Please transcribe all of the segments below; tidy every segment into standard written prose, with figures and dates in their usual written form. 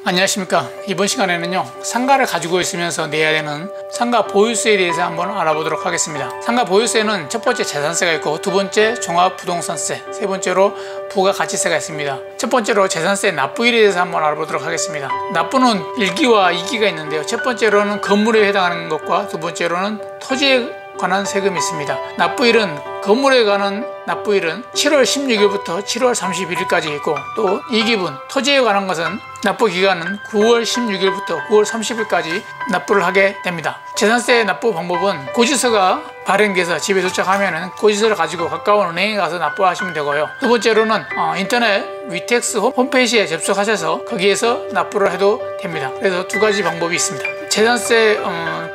안녕하십니까. 이번 시간에는요, 상가를 가지고 있으면서 내야 되는 상가 보유세에 대해서 한번 알아보도록 하겠습니다. 상가 보유세는 첫 번째 재산세가 있고, 두 번째 종합부동산세, 세 번째로 부가가치세가 있습니다. 첫 번째로 재산세 납부일에 대해서 한번 알아보도록 하겠습니다. 납부는 1기와 2기가 있는데요, 첫 번째로는 건물에 해당하는 것과 두 번째로는 토지에 관한 세금이 있습니다. 납부일은 건물에 관한 납부일은 7월 16일부터 7월 31일까지 있고, 또 2기분 토지에 관한 것은 납부 기간은 9월 16일부터 9월 30일까지 납부를 하게 됩니다. 재산세 납부 방법은 고지서가 발행돼서 집에 도착하면 고지서를 가지고 가까운 은행에 가서 납부하시면 되고요. 두 번째로는 인터넷 위텍스 홈페이지에 접속하셔서 거기에서 납부를 해도 됩니다. 그래서 두 가지 방법이 있습니다. 재산세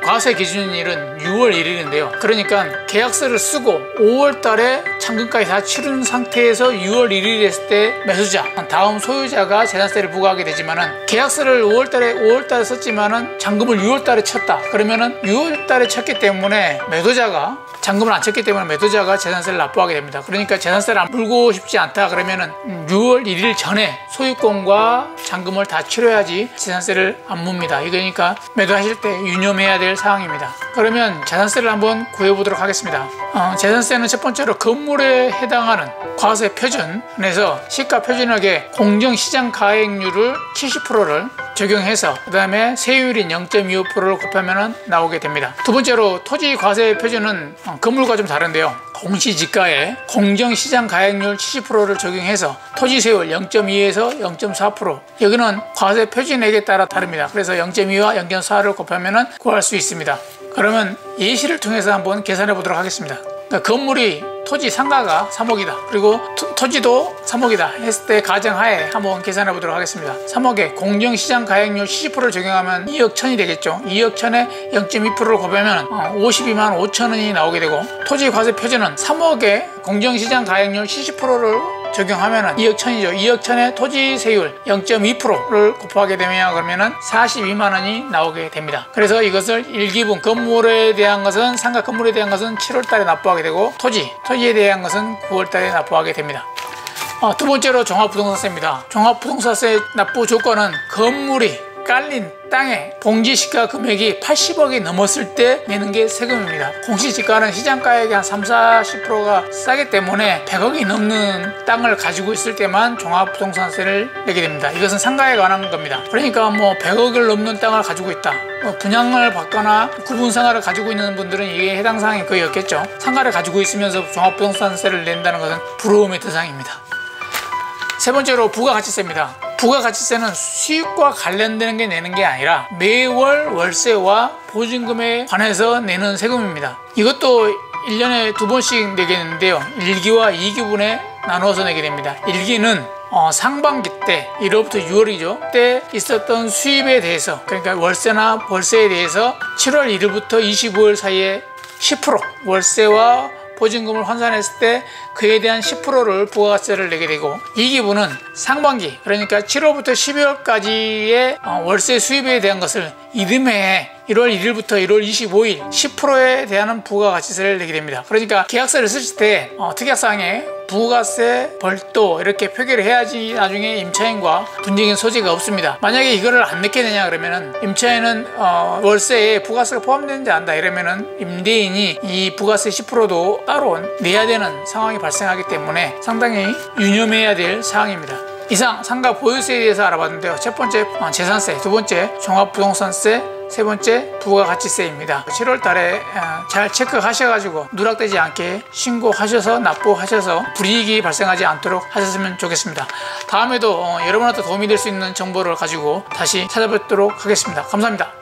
과세 기준일은 6월 1일인데요. 그러니까 계약서를 쓰고 5월 달에 잔금까지 다 치른 상태에서 6월 1일 했을 때 매수자, 다음 소유자가 재산세를 부과하게 되지만은, 계약서를 5월 달에 썼지만은 잔금을 6월 달에 쳤다. 그러면은 6월 달에 쳤기 때문에 매도자가 잔금을 안 쳤기 때문에 매도자가 재산세를 납부하게 됩니다. 그러니까 재산세를 안 물고 싶지 않다 그러면은 6월 1일 전에 소유권과 잔금을 다 치러야지 재산세를 안 묻니다. 이거니까 매도하실 때 유념해야 될 사항입니다. 그러면 재산세를 한번 구해보도록 하겠습니다. 재산세는 첫 번째로 건물에 해당하는 과세 표준에서 시가 표준액의 공정시장 가액률을 70%를 적용해서 그 다음에 세율인 0.25%를 곱하면 나오게 됩니다. 두 번째로 토지 과세 표준은 건물과 좀 다른데요, 공시지가에 공정시장 가액률 70%를 적용해서 토지 세율 0.2에서 0.4%, 여기는 과세 표준액에 따라 다릅니다. 그래서 0.2와 0.4를 곱하면 구할 수 있습니다. 그러면 예시를 통해서 한번 계산해 보도록 하겠습니다. 그러니까 건물이 토지 상가가 3억이다, 그리고 토지도 3억이다 했을 때 가정하에 한번 계산해 보도록 하겠습니다. 3억에 공정시장 가액률 70%를 적용하면 2억 1천이 되겠죠. 2억 1천에 0.2%를 곱하면 52만 5천 원이 나오게 되고, 토지 과세 표준은 3억에 공정시장 가액률 70%를 적용하면 2억 1천이죠. 2억 1천에 토지 세율 0.2%를 곱하게 되면 그러면은 42만 원이 나오게 됩니다. 그래서 이것을 1기분 건물에 대한 것은, 상가 건물에 대한 것은 7월 달에 납부하게 되고, 토지에 대한 것은 9월 달에 납부하게 됩니다. 두 번째로 종합부동산세입니다. 종합부동산세 납부 조건은 건물이 깔린 땅의 봉지시가 금액이 80억이 넘었을 때 내는 게 세금입니다. 공시지가는 시장가액의 한 30-40%가 싸기 때문에 100억이 넘는 땅을 가지고 있을 때만 종합부동산세를 내게 됩니다. 이것은 상가에 관한 겁니다. 그러니까 뭐 100억을 넘는 땅을 가지고 있다, 분양을 받거나 구분상가를 가지고 있는 분들은 이게 해당 사항이 거의 없겠죠. 상가를 가지고 있으면서 종합부동산세를 낸다는 것은 부러움의 대상입니다. 세 번째로 부가가치세입니다. 부가가치세는 수익과 관련되는 게 내는 게 아니라 매월 월세와 보증금에 관해서 내는 세금입니다. 이것도 1년에 2번씩 내게 되는데요, 1기와 2기분에 나누어서 내게 됩니다. 1기는 상반기 때 1월부터 6월이죠. 때 있었던 수입에 대해서, 그러니까 월세나 월세에 대해서 7월 1일부터 25일 사이에 10% 월세와 보증금을 환산했을 때 그에 대한 10%를 부가가치세를 내게 되고, 2기분은 상반기, 그러니까 7월부터 12월까지의 월세 수입에 대한 것을 이듬해 1월 1일부터 1월 25일 10%에 대한 부가가치세를 내게 됩니다. 그러니까 계약서를 쓰실 때 특약사항에 부가세 별도 이렇게 표기를 해야지 나중에 임차인과 분쟁의 소지가 없습니다. 만약에 이거를 안 넣게 되냐 그러면은 임차인은 월세에 부가세가 포함되는지 안다 이러면은 임대인이 이 부가세 10%도 따로 내야 되는 상황이 발생하기 때문에 상당히 유념해야 될 사항입니다. 이상 상가 보유세에 대해서 알아봤는데요, 첫 번째 재산세, 두 번째 종합부동산세, 세 번째 부가가치세입니다. 7월 달에 잘 체크하셔가지고 누락되지 않게 신고하셔서 납부하셔서 불이익이 발생하지 않도록 하셨으면 좋겠습니다. 다음에도 여러분한테 도움이 될 수 있는 정보를 가지고 다시 찾아뵙도록 하겠습니다. 감사합니다.